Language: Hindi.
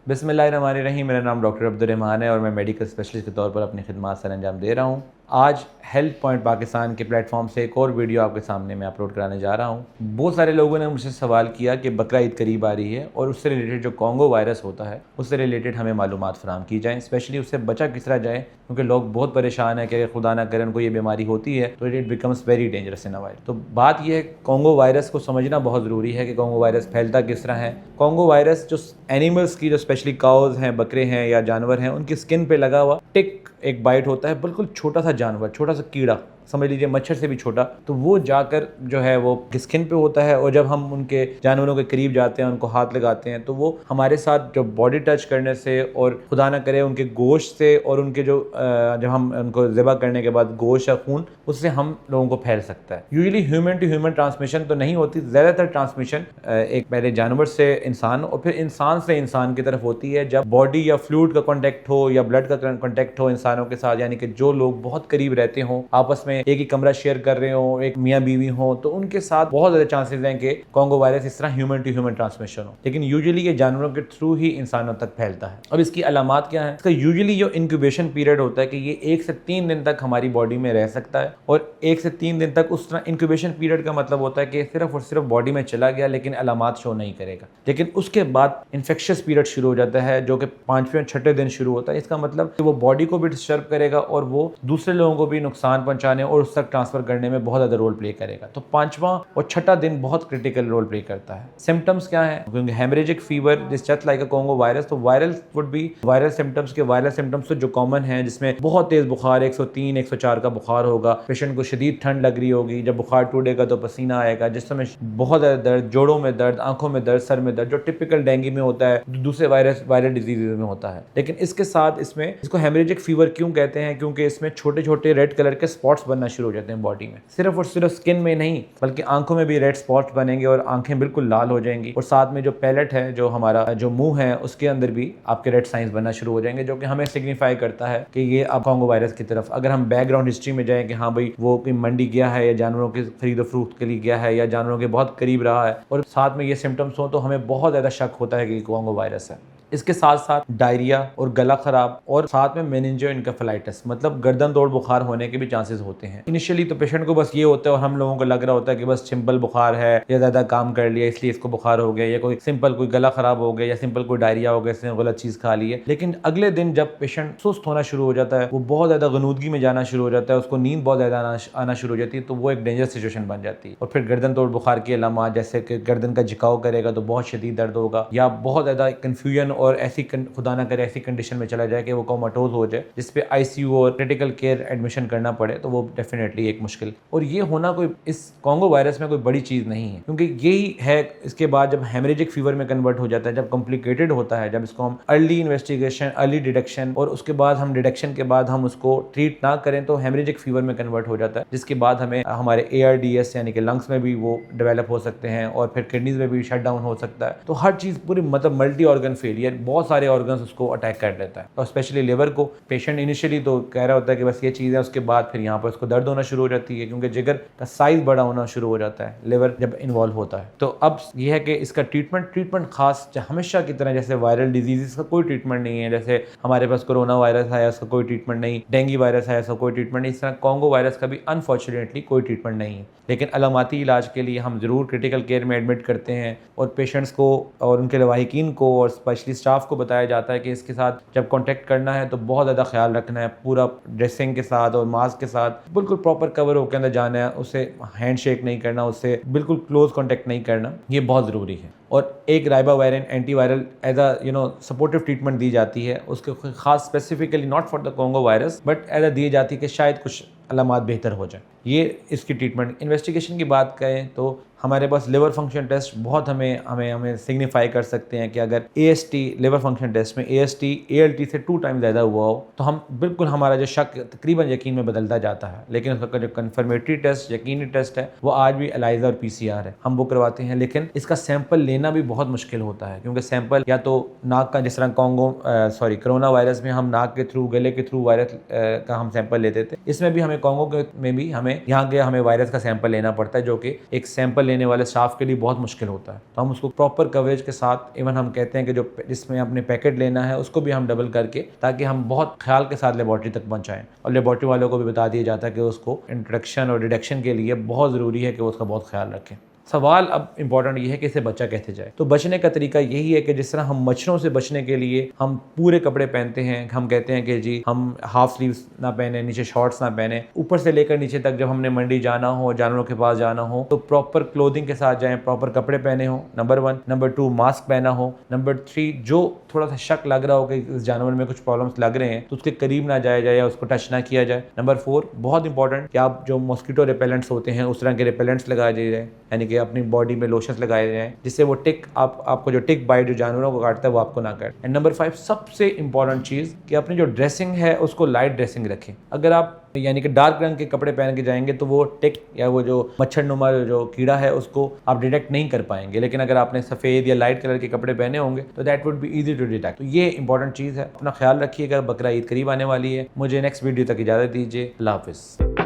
बिस्मिल्लाहिर्रहमानिर्रहीम। मेरा नाम डॉक्टर अब्दुर्रहमान है और मैं मेडिकल स्पेशलिस्ट के तौर पर अपनी खिदमत सर अंजाम दे रहा हूँ। आज हेल्थ पॉइंट पाकिस्तान के प्लेटफॉर्म से एक और वीडियो आपके सामने मैं अपलोड कराने जा रहा हूँ। बहुत सारे लोगों ने मुझसे सवाल किया कि बकरा ईद करीब आ रही है और उससे रिलेटेड जो कॉन्गो वायरस होता है उससे रिलेटेड हमें मालूमात फराहम की जाएँ, स्पेशली उससे बचा किस तरह जाए, क्योंकि लोग बहुत परेशान है कि अगर खुदा ना करे उनको ये बीमारी होती है तो it becomes very dangerous in a while. तो बात यह है, कॉन्गो वायरस को समझना बहुत ज़रूरी है कि कॉन्गो वायरस फैलता किस तरह है। कॉन्गो वायरस जो एनिमल्स की, जो स्पेशली काउज हैं, बकरे हैं या जानवर हैं, उनकी स्किन पे लगा हुआ टिक एक बाइट होता है, बिल्कुल छोटा सा जानवर, छोटा सा कीड़ा, समझ लीजिए मच्छर से भी छोटा, तो वो जाकर जो है वो स्किन पे होता है और जब हम उनके जानवरों के करीब जाते हैं, उनको हाथ लगाते हैं, तो वो हमारे साथ जो बॉडी टच करने से और खुदा ना करे उनके गोश्त से और उनके जो जब हम उनको ज़िबा करने के बाद गोश्त या खून, उससे हम लोगों को फैल सकता है। Usually human to human transmission तो नहीं होती, ज़्यादातर ट्रांसमिशन एक पहले जानवर से इंसान और फिर इंसान से इंसान की तरफ होती है जब बॉडी या फ्लूइड का कॉन्टैक्ट हो या ब्लड का कॉन्टैक्ट हो इंसानों के साथ, यानी कि जो लोग बहुत करीब रहते हों, आपस में एक ही कमरा शेयर कर रहे हो, एक मियाँ बीवी हो, तो उनके साथ बहुत ज़्यादा चांसेस हैं कि कॉन्गो वायरस इस तरह ह्यूमन टू ह्यूमन ट्रांसमिशन हो। लेकिन यूजुअली ये जानवरों के थ्रू ही इंसानों तक फैलता है। अब इसकी अलामात क्या है? इसका यूजुअली जो इंक्यूबेशन पीरियड होता है कि ये 1 से 3 दिन तक हमारी बॉडी में रह सकता है और 1 से 3 दिन तक, उस तरह इंक्यूबेशन पीरियड का मतलब होता है कि सिर्फ और सिर्फ बॉडी में चला गया लेकिन अलामात शो नहीं करेगा। लेकिन उसके बाद इन्फेक्शियस पीरियड शुरू हो जाता है जो कि 5वें और 6ठे दिन शुरू होता है। इसका मतलब कि वो बॉडी को भी डिस्टर्ब करेगा और वो दूसरे लोगों को भी नुकसान पहुंचाने और उस तक ट्रांसफर करने में बहुत ज़्यादा रोल प्ले करेगा। तो 5वां और 6ठा दिन बहुत क्रिटिकल रोल प्ले करता है। सिम्टम्स क्या है? क्योंकि haemorrhagic fever this just like a Congo virus, तो viral would be viral symptoms के वायरल सिम्टम्स तो जो कॉमन है, जिसमें बहुत तेज बुखार, 103 104 का बुखार होगा, पेशेंट को शदीद ठंड लग रही होगी, जब बुखार टूटेगा तो पसीना आएगा, जिस समय बहुत ज़्यादा दर्द, जोड़ों में दर्द, आंखों में दर्द, सर में दर्द, जो टिपिकल डेंगू में होता है, दूसरे वायरल डिजीज में होता है। लेकिन इसके साथ इसमें इसको हेमरेजिक फीवर क्यों कहते हैं? क्योंकि इसमें छोटे छोटे रेड कलर के स्पॉट्स बनना शुरू हो जाते हैं बॉडी में, सिर्फ और सिर्फ स्किन में नहीं बल्कि आंखों में भी रेड स्पॉट्स बनेंगे और आंखें बिल्कुल लाल हो जाएंगी और साथ में जो पैलेट है, जो हमारा जो मुंह है, उसके अंदर भी आपके रेड साइंस बनना शुरू हो जाएंगे, जो कि हमें सिग्निफाई करता है कि ये अब कॉन्गो वायरस की तरफ। अगर हम बैकग्राउंड हिस्ट्री में जाएं कि हाँ भाई वो कोई मंडी गया है या जानवरों के खरीदो फरोख्त के लिए गया है या जानवरों के बहुत करीब रहा है और साथ में ये सिम्टम्स हो, तो हमें बहुत ज़्यादा शक होता है कि कॉन्गो वायरस है। इसके साथ साथ डायरिया और गला खराब और साथ में मेनिंजो इनकेफेलाइटिस, मतलब गर्दन तोड़ बुखार होने के भी चांसेस होते हैं। इनिशियली तो पेशेंट को बस ये होता है और हम लोगों को लग रहा होता है कि बस सिंपल बुखार है या ज़्यादा काम कर लिया इसलिए इसको बुखार हो गया, या कोई सिंपल कोई गला खराब हो गया या सिंपल कोई डायरिया हो गया, इसने गलत चीज़ खा ली है। लेकिन अगले दिन जब पेशेंट सुस्त होना शुरू हो जाता है, वो बहुत ज़्यादा गनूदगी में जाना शुरू हो जाता है, उसको नींद बहुत ज़्यादा आना शुरू हो जाती है, तो वो एक डेंजर सिचुएशन बन जाती है। और फिर गर्दन तोड़ बुखार की अलामात, जैसे कि गर्दन का झुकाव करेगा तो बहुत शदीद दर्द होगा, या बहुत ज़्यादा कन्फ्यूजन और ऐसी खुदा ना करे ऐसी कंडीशन में चला जाए कि वो कोमाटोज हो जाए, जिसपे आईसीयू और क्रिटिकल केयर एडमिशन करना पड़े, तो वो डेफिनेटली एक मुश्किल। और ये होना कोई इस कॉन्गो वायरस में कोई बड़ी चीज़ नहीं है, क्योंकि यही है इसके बाद जब हेमरेजिक फीवर में कन्वर्ट हो जाता है, जब कॉम्प्लिकेटेड होता है, जब इसको हम अर्ली इन्वेस्टिगेशन, अर्ली डिटेक्शन और उसके बाद हम डिटेक्शन के बाद हम उसको ट्रीट ना करें तो हेमरेजिक फीवर में कन्वर्ट हो जाता है, जिसके बाद हमें हमारे ARDS यानी कि लंग्स में भी वो डेवलप हो सकते हैं और फिर किडनीज में भी शट डाउन हो सकता है। तो हर चीज़ पूरी, मतलब मल्टी ऑर्गन फेलियर, बहुत सारे ऑर्गन्स उसको अटैक कर लेता है। और स्पेशली लिवर को पेशेंट इनिशियली तो कह रहा होता है कि बस ये चीज़ है, उसके बाद फिर यहाँ पर उसको दर्द होना शुरू हो जाती है, क्योंकि जिगर का साइज बड़ा होना शुरू हो जाता है लिवर जब इन्वॉल्व होता है। तो अब यह है कि इसका ट्रीटमेंट खास हमेशा की तरह, जैसे वायरल डिजीज़ का कोई ट्रीटमेंट नहीं है, जैसे हमारे पास कोरोना वायरस है उसका कोई ट्रीटमेंट नहीं, डेंगू वायरस है उसका कोई ट्रीटमेंट नहीं, इस तरह कॉन्गो वायरस का भी अनफॉर्चुनेटली कोई ट्रीटमेंट नहीं है। लेकिन अलामाती इलाज के लिए हम ज़रूर क्रिटिकल केयर में एडमिट करते हैं और पेशेंट्स को और उनके लवाहिकीन को और स्पेशली स्टाफ को बताया जाता है कि इसके साथ जब कांटेक्ट करना है तो बहुत ज़्यादा ख्याल रखना है, पूरा ड्रेसिंग के साथ और मास्क के साथ बिल्कुल प्रॉपर कवर होकर अंदर जाना है, उससे हैंड शेक नहीं करना, उससे बिल्कुल क्लोज कांटेक्ट नहीं करना, ये बहुत ज़रूरी है। और एक ribavirin antiviral as a supportive treatment दी जाती है, उसके खास specifically not for the Congo virus but as दी जाती है कि शायद कुछ अलामात बेहतर हो जाए। ये इसकी ट्रीटमेंट। इन्वेस्टिगेशन की बात करें तो हमारे पास लिवर फंक्शन टेस्ट बहुत हमें सिग्निफाई कर सकते हैं कि अगर AST लिवर फंक्शन टेस्ट में AST ALT से 2 टाइम ज़्यादा हुआ हो तो हम बिल्कुल, हमारा जो शक तकरीबन यकीन में बदलता जाता है। लेकिन उसका जो कन्फर्मेटरी टेस्ट, यकीनी टेस्ट है, वो आज भी ELISA और PCR है, हम वो करवाते हैं। लेकिन इसका सैंपल लेना भी बहुत मुश्किल होता है, क्योंकि सैंपल या तो नाक का, जिस तरह कोरोना वायरस में हम नाक के थ्रू, गले के थ्रू वायरस का हम सैंपल लेते थे, इसमें भी हमें कॉन्गो में भी हमें यहाँ के वायरस का सैंपल लेना पड़ता है, जो कि एक सैंपल लेने वाले स्टाफ के लिए बहुत मुश्किल होता है। तो हम उसको प्रॉपर कवरेज के साथ, इवन हम कहते हैं कि जो जिसमें अपने पैकेट लेना है उसको भी हम डबल करके, ताकि हम बहुत ख्याल के साथ लेबॉर्ट्री तक पहुँचाएँ। और लेबॉर्ट्री वालों को भी बता दिया जाता है कि उसको इंट्रोडक्शन और डिडक्शन के लिए बहुत ज़रूरी है कि वो उसका बहुत ख्याल रखें। सवाल अब इम्पॉर्टेंट ये है कि इसे बचा कैसे जाए। तो बचने का तरीका यही है कि जिस तरह हम मच्छरों से बचने के लिए हम पूरे कपड़े पहनते हैं, हम कहते हैं कि जी हम हाफ स्लीव्स ना पहने, नीचे शॉर्ट्स ना पहने, ऊपर से लेकर नीचे तक जब हमने मंडी जाना हो, जानवरों के पास जाना हो, तो प्रॉपर क्लोथिंग के साथ जाएं, प्रॉपर कपड़े पहने हो, नंबर 1। नंबर 2 मास्क पहना हो। नंबर 3 जो थोड़ा सा शक लग रहा हो कि इस जानवर में कुछ प्रॉब्लम्स लग रहे हैं तो उसके करीब ना जाया जाए या उसको टच ना किया जाए। नंबर 4 बहुत इंपॉर्टेंट कि आप जो मॉस्किटो रिपेलेंट्स होते हैं उस तरह के रिपेलेंट्स लगाए जाए, यानी कि अपनी बॉडी में लोशंस लगाए जाएं जिससे वो टिक आपको जो टिक बाइट जो जानवरों को काटता है वो आपको ना काटे। एंड नंबर 5 सबसे इंपॉर्टेंट चीज़ कि अपनी जो ड्रेसिंग है उसको लाइट ड्रेसिंग रखें। अगर आप यानी कि डार्क रंग के कपड़े पहन के जाएंगे तो वो टिक या वो जो मच्छरनुमा जो कीड़ा है उसको आप डिटेक्ट नहीं कर पाएंगे, लेकिन अगर आपने सफ़ेद या लाइट कलर के कपड़े पहने होंगे तो that would be easy to detect. तो ये इंपॉर्टेंट चीज़ है। अपना ख्याल रखिएगा। बकरा ईद करीब आने वाली है। मुझे नेक्स्ट वीडियो तक इजाज़त दीजिए। अल्लाह हाफ़िज़।